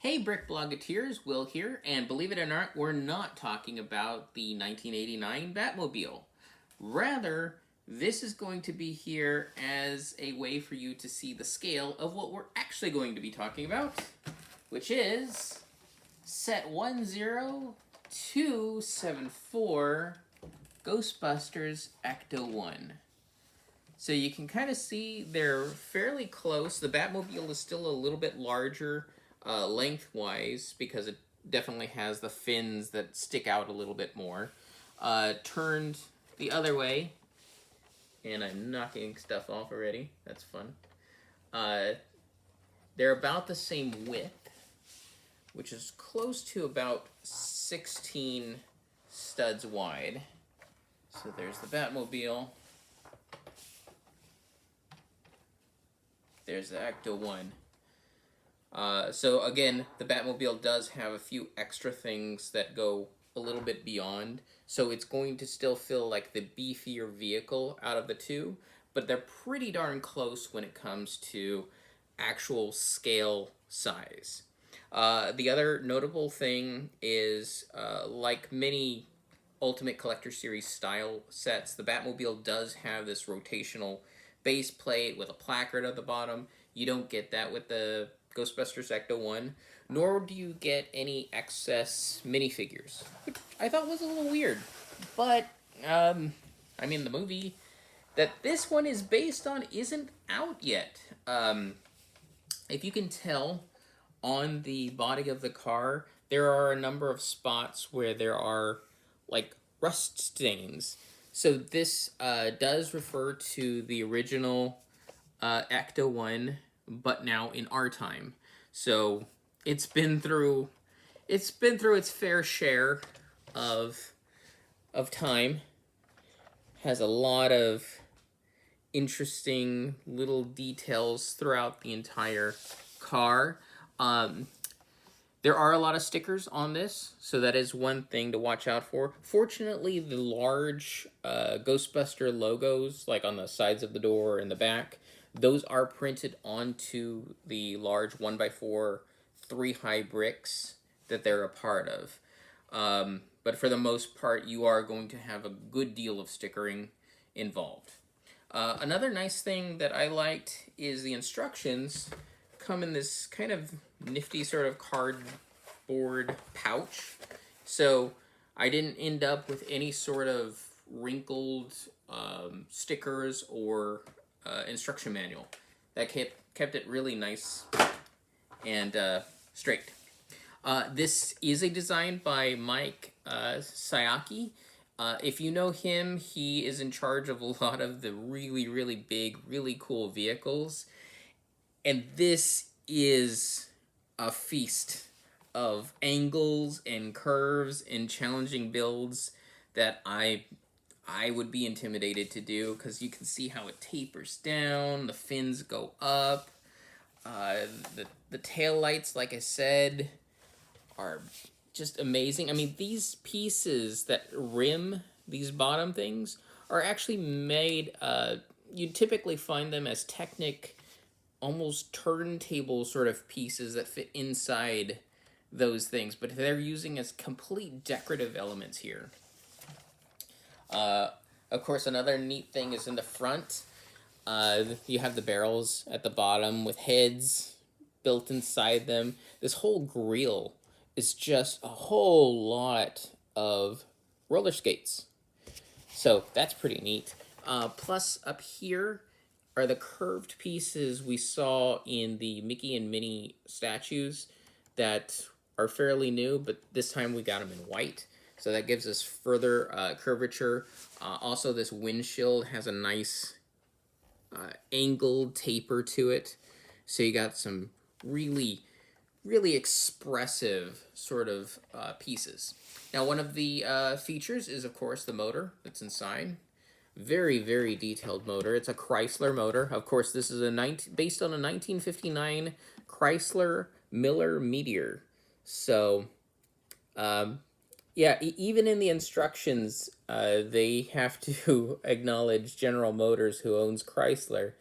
Hey Brick Bloggeteers, Will here, and believe it or not, we're not talking about the 1989 Batmobile. Rather, this is going to be here as a way for you to see the scale of what we're actually going to be talking about, which is set 10274 Ghostbusters Ecto-1. So you can kind of see they're fairly close. The Batmobile is still a little bit larger lengthwise because it definitely has the fins that stick out a little bit more. Turned the other way, and I'm knocking stuff off already. That's fun. They're about the same width, which is close to about 16 studs wide. So there's the Batmobile. There's the Ecto-1. So again, the Batmobile does have a few extra things that go a little bit beyond. So it's going to still feel like the beefier vehicle out of the two, but they're pretty darn close when it comes to actual scale size. The other notable thing is, like many Ultimate Collector Series style sets, the Batmobile does have this rotational base plate with a placard at the bottom. You don't get that with the Ghostbusters Ecto-1, nor do you get any excess minifigures, which I thought was a little weird. But, I mean, the movie that this one is based on isn't out yet. If you can tell on the body of the car, there are a number of spots where there are, like, rust stains. So this does refer to the original Ecto-1, but now in our time. So it's been through its fair share of time. Has a lot of interesting little details throughout the entire car. There are a lot of stickers on this, so that is one thing to watch out for. Fortunately, the large Ghostbuster logos, like on the sides of the door and the back, those are printed onto the large 1x4 3-high bricks that they're a part of. But for the most part, you are going to have a good deal of stickering involved. Another nice thing that I liked is the instructions come in this kind of nifty sort of cardboard pouch. So I didn't end up with any sort of wrinkled stickers or instruction manual. That kept it really nice and straight. This is a design by Mike Sayaki. If you know him, he is in charge of a lot of the really, really big, really cool vehicles. And this is a feast of angles and curves and challenging builds that I would be intimidated to do, because you can see how it tapers down, the fins go up, the tail lights, like I said, are just amazing. I mean, these pieces that rim these bottom things are actually made, you typically find them as Technic, almost turntable sort of pieces that fit inside those things, but they're using as complete decorative elements here. Of course, another neat thing is in the front. You have the barrels at the bottom with heads built inside them. This whole grille is just a whole lot of roller skates. So that's pretty neat. Plus, up here are the curved pieces we saw in the Mickey and Minnie statues that are fairly new, but this time we got them in white. So that gives us further curvature. Also, this windshield has a nice angled taper to it. So you got some really, really expressive sort of pieces. Now, one of the features is, of course, the motor that's inside. Very, very detailed motor. It's a Chrysler motor. Of course, this is based on a 1959 Chrysler Miller Meteor. So, yeah, even in the instructions, they have to acknowledge General Motors, who owns Chrysler,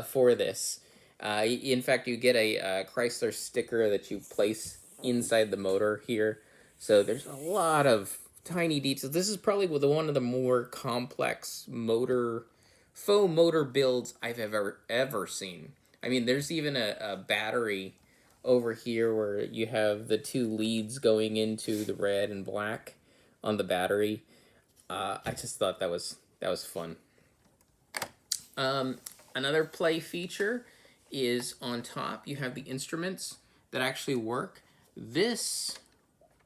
for this. In fact, you get a Chrysler sticker that you place inside the motor here. So there's a lot of tiny details. This is probably one of the more complex faux motor builds I've ever seen. I mean, there's even a battery over here where you have the two leads going into the red and black on the battery. I just thought that was fun. Another play feature is on top. You have the instruments that actually work. This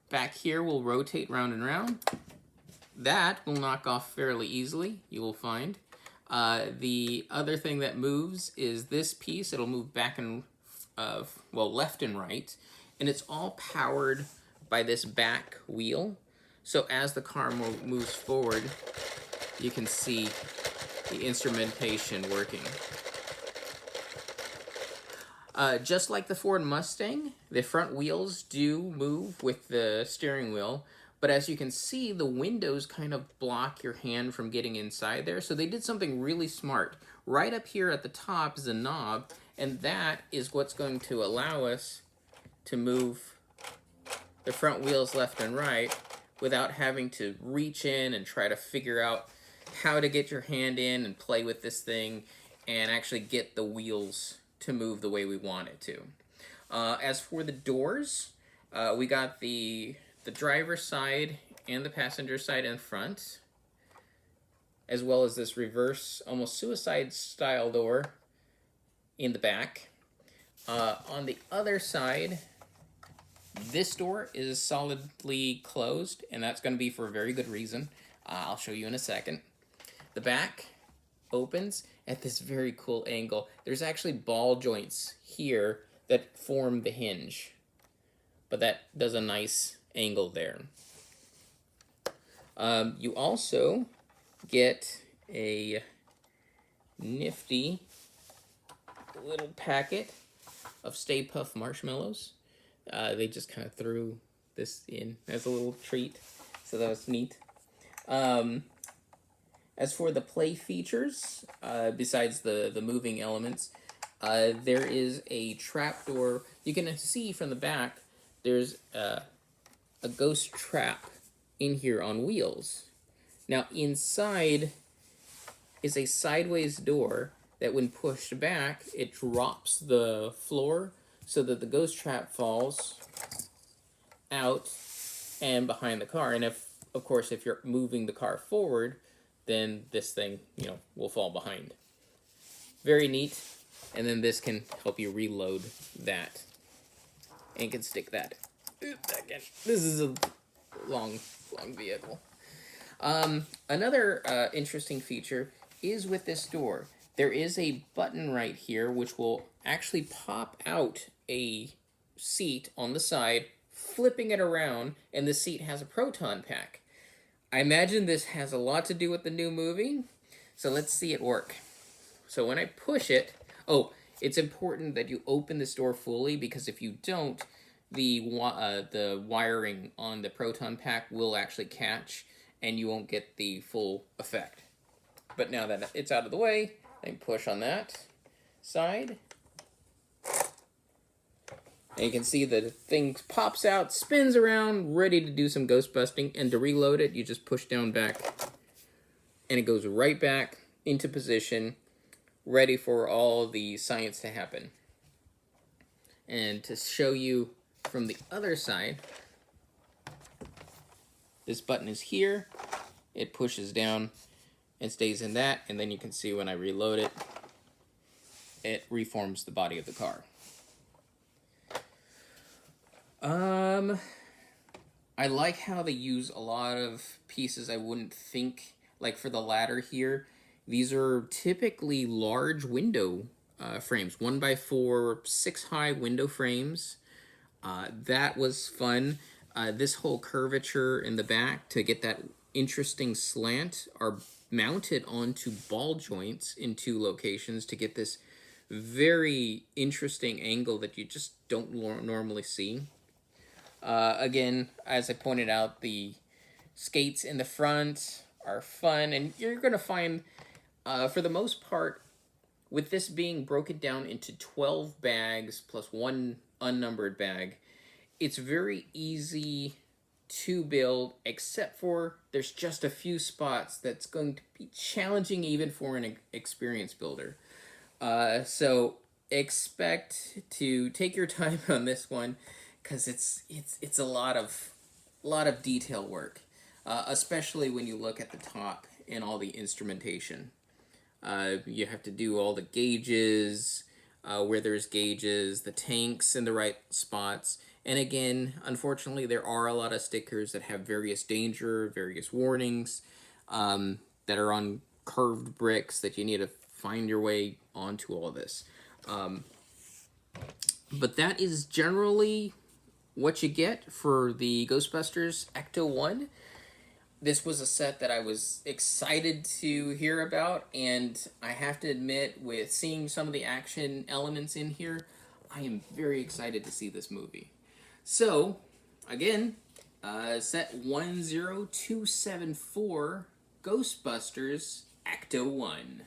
back here will rotate round and round. That will knock off fairly easily, you will find. The other thing that moves is this piece. It'll move back and, left and right. And it's all powered by this back wheel. So as the car moves forward, you can see the instrumentation working. Just like the Ford Mustang, the front wheels do move with the steering wheel, but as you can see, the windows kind of block your hand from getting inside there, so they did something really smart. Right up here at the top is a knob, and that is what's going to allow us to move the front wheels left and right without having to reach in and try to figure out how to get your hand in and play with this thing and actually get the wheels to move the way we want it to. As for the doors, we got the driver's side and the passenger side in front, as well as this reverse, almost suicide style door in the back. On the other side, this door is solidly closed, and that's going to be for a very good reason. I'll show you in a second. The back opens at this very cool angle. There's actually ball joints here that form the hinge, but that does a nice angle there. You also get a nifty little packet of Stay Puft marshmallows. They just kind of threw this in as a little treat, so that was neat. As for the play features, besides the moving elements, there is a trapdoor. You can see from the back, there's a ghost trap in here on wheels. Now inside is a sideways door that when pushed back, it drops the floor so that the ghost trap falls out and behind the car. And of course, if you're moving the car forward, then this thing, will fall behind. Very neat. And then this can help you reload that. And can stick that back in. This is a long vehicle. Another interesting feature is with this door. There is a button right here which will actually pop out a seat on the side, flipping it around, and the seat has a proton pack. I imagine this has a lot to do with the new movie, so let's see it work. So when I push it, it's important that you open this door fully, because if you don't, the wiring on the proton pack will actually catch, and you won't get the full effect. But now that it's out of the way, I can push on that side. And you can see that the thing pops out, spins around, ready to do some ghost busting. And to reload it, you just push down back, and it goes right back into position, ready for all the science to happen. And to show you from the other side, this button is here. It pushes down and stays in that. And then you can see when I reload it, it reforms the body of the car. I like how they use a lot of pieces I wouldn't think, like for the ladder here. These are typically large window frames, 1x4, 6-high window frames. That was fun. This whole curvature in the back to get that interesting slant are mounted onto ball joints in 2 locations to get this very interesting angle that you just don't normally see. Again, as I pointed out, the skates in the front are fun, and you're going to find, for the most part, with this being broken down into 12 bags plus one unnumbered bag, it's very easy to build, except for there's just a few spots that's going to be challenging even for an experienced builder. So expect to take your time on this one, because it's a lot of detail work, especially when you look at the top and all the instrumentation. You have to do all the gauges, where there's gauges, the tanks in the right spots. And again, unfortunately, there are a lot of stickers that have various danger, various warnings, that are on curved bricks that you need to find your way onto all this. But that is generally what you get for the Ghostbusters Ecto-1. This was a set that I was excited to hear about, and I have to admit, with seeing some of the action elements in here, I am very excited to see this movie. So, again, set 10274, Ghostbusters Ecto-1.